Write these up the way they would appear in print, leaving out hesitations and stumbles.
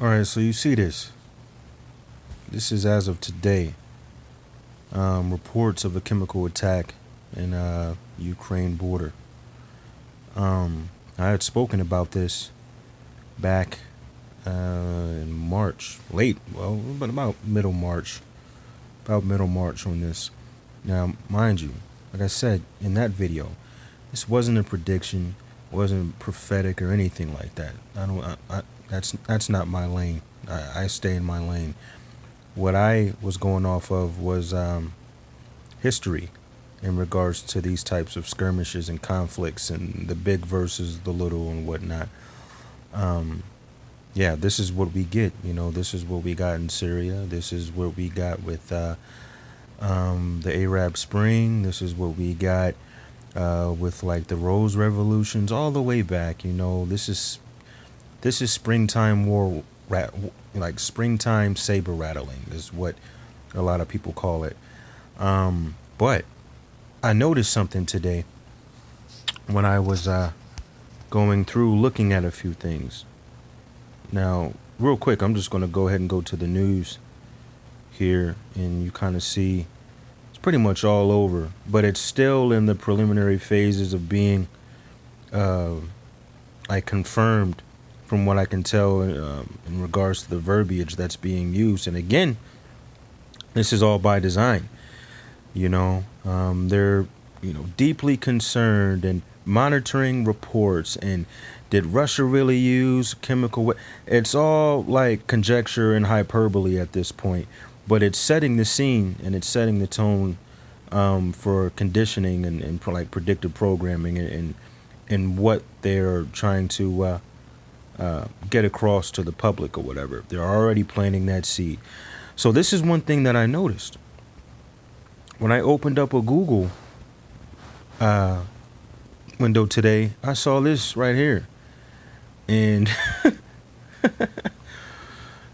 All right, so you see this. This is as of today. Reports of a chemical attack in Ukraine border. I had spoken about this back in March, late, well, but about middle March on this. Now, mind you, like I said in that video, this wasn't a prediction, wasn't prophetic or anything like that. I don't. That's not my lane. I stay in my lane. What I was going off of was history in regards to these types of skirmishes and conflicts and the big versus the little and whatnot. Yeah, this is what we get. This is what we got in Syria. This is what we got with the Arab Spring. This is what we got with like the Rose Revolutions all the way back. This is springtime war, like springtime saber rattling is what a lot of people call it. But I noticed something today when I was going through looking at a few things. Now, real quick, I'm just going to go ahead and go to the news here, and you kind of see it's pretty much all over, but it's still in the preliminary phases of being like confirmed from what I can tell in regards to the verbiage that's being used. And again, this is all by design. They're deeply concerned and monitoring reports. And did Russia really use chemical? It's all like conjecture and hyperbole at this point, but it's setting the scene and it's setting the tone for conditioning and for like predictive programming and what they're trying to get across to the public or whatever. They're already planting that seed. So this is one thing that I noticed when I opened up a Google window today. I saw this right here, and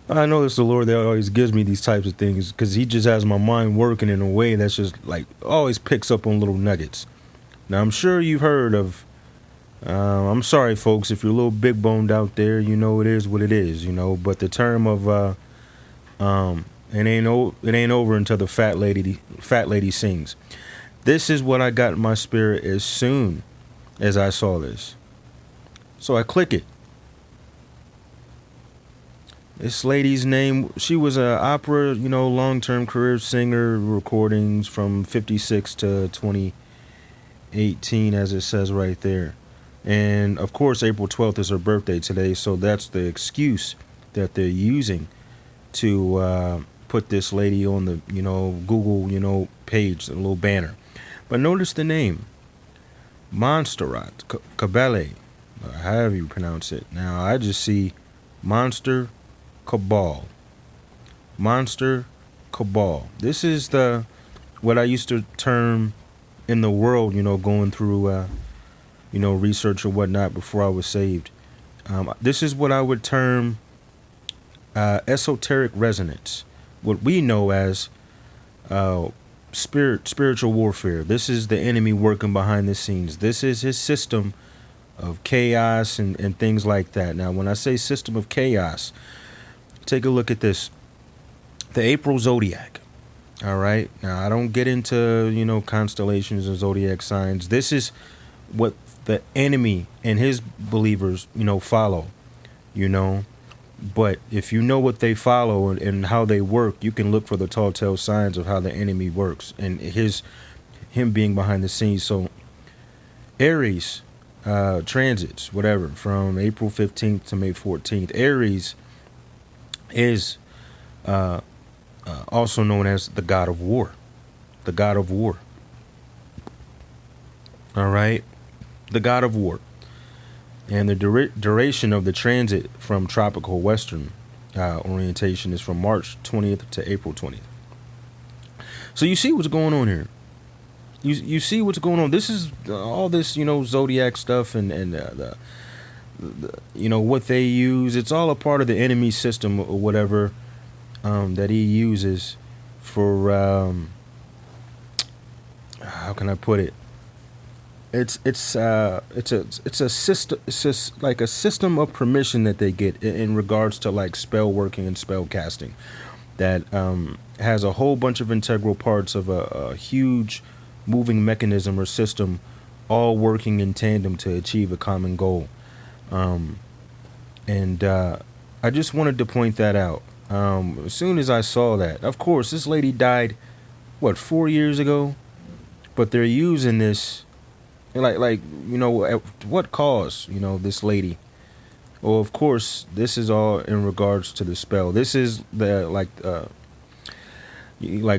I know it's the Lord that always gives me these types of things, because he just has my mind working in a way that's just like always picks up on little nuggets. Now, I'm sure you've heard of I'm sorry, folks, if you're a little big boned out there, it is what it is, but the term of it ain't over until the fat lady sings. This is what I got in my spirit as soon as I saw this. So I click it. This lady's name, she was an opera, long-term career singer, recordings from 56 to 2018, as it says right there. And of course, April 12th is her birthday today, so that's the excuse that they're using to put this lady on the, Google, page, a little banner. But notice the name, Montserrat Caballé, however you pronounce it. Now, I just see Monster Cabal. Monster Cabal. This is what I used to term in the world, going through research or whatnot before I was saved. This is what I would term esoteric resonance, what we know as spiritual warfare. This is the enemy working behind the scenes. This is his system of chaos and things like that. Now, when I say system of chaos, take a look at this. The April zodiac. All right. Now, I don't get into, constellations and zodiac signs. This is what the enemy and his believers, follow, But if you know what they follow and how they work, you can look for the telltale signs of how the enemy works and him being behind the scenes. So Aries transits, whatever, from April 15th to May 14th. Aries is also known as the god of war. The god of war. All right. The god of war. And the duration of the transit from tropical western orientation is from March 20th to April 20th. So you see what's going on here. You see what's going on. This is all this, zodiac stuff and the what they use. It's all a part of the enemy system or whatever that he uses for, how can I put it? it's a system. It's just like a system of permission that they get in regards to like spell working and spell casting. That has a whole bunch of integral parts of a huge moving mechanism or system, all working in tandem to achieve a common goal. Um, and I just wanted to point that out. As soon as I saw that, of course, this lady died, what, 4 years ago? But they're using this, like at what cause? This lady. Well, of course, this is all in regards to the spell. This is the like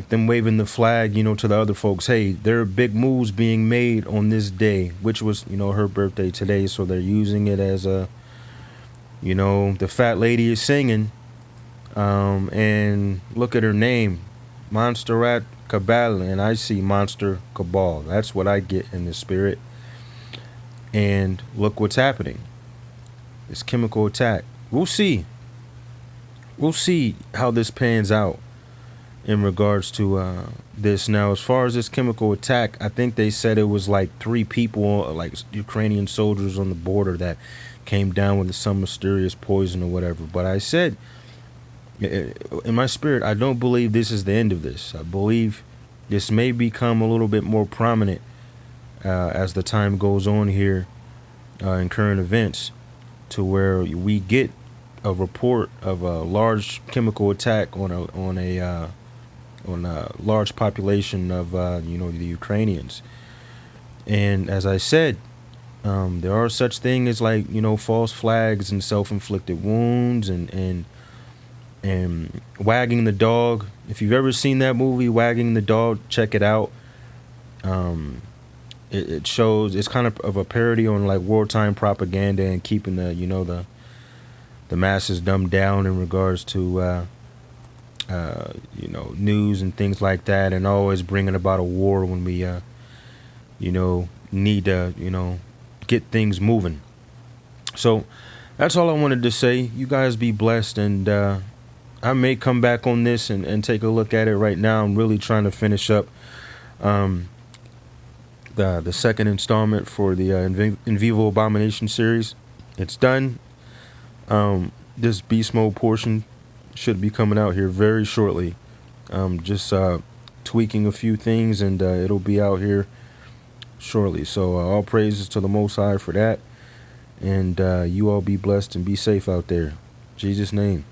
them waving the flag, to the other folks. Hey, there are big moves being made on this day, which was, her birthday today. So they're using it as the fat lady is singing. And look at her name, Monsterrat Cabal, and I see Monster Cabal. That's what I get in the spirit. And look what's happening. This chemical attack. We'll see. We'll see how this pans out in regards to this. Now, as far as this chemical attack, I think they said it was like 3 people, like Ukrainian soldiers on the border, that came down with some mysterious poison or whatever. But I said, in my spirit, I don't believe this is the end of this. I believe this may become a little bit more prominent as the time goes on here in current events, to where we get a report of a large chemical attack on a large population of the Ukrainians. And as I said, there are such things as like false flags and self-inflicted wounds and Wagging the Dog. If you've ever seen that movie, Wagging the Dog, check it out. It shows, it's kind of a parody on like wartime propaganda and keeping the masses dumbed down in regards to news and things like that, and always bringing about a war when we need to get things moving. So that's all I wanted to say. You guys be blessed, and I may come back on this and take a look at it. Right now I'm really trying to finish up the second installment for the In Vivo Abomination series. It's done. This beast mode portion should be coming out here very shortly. Just tweaking a few things, and it'll be out here shortly. So all praises to the Most High for that. And you all be blessed and be safe out there. In Jesus' name.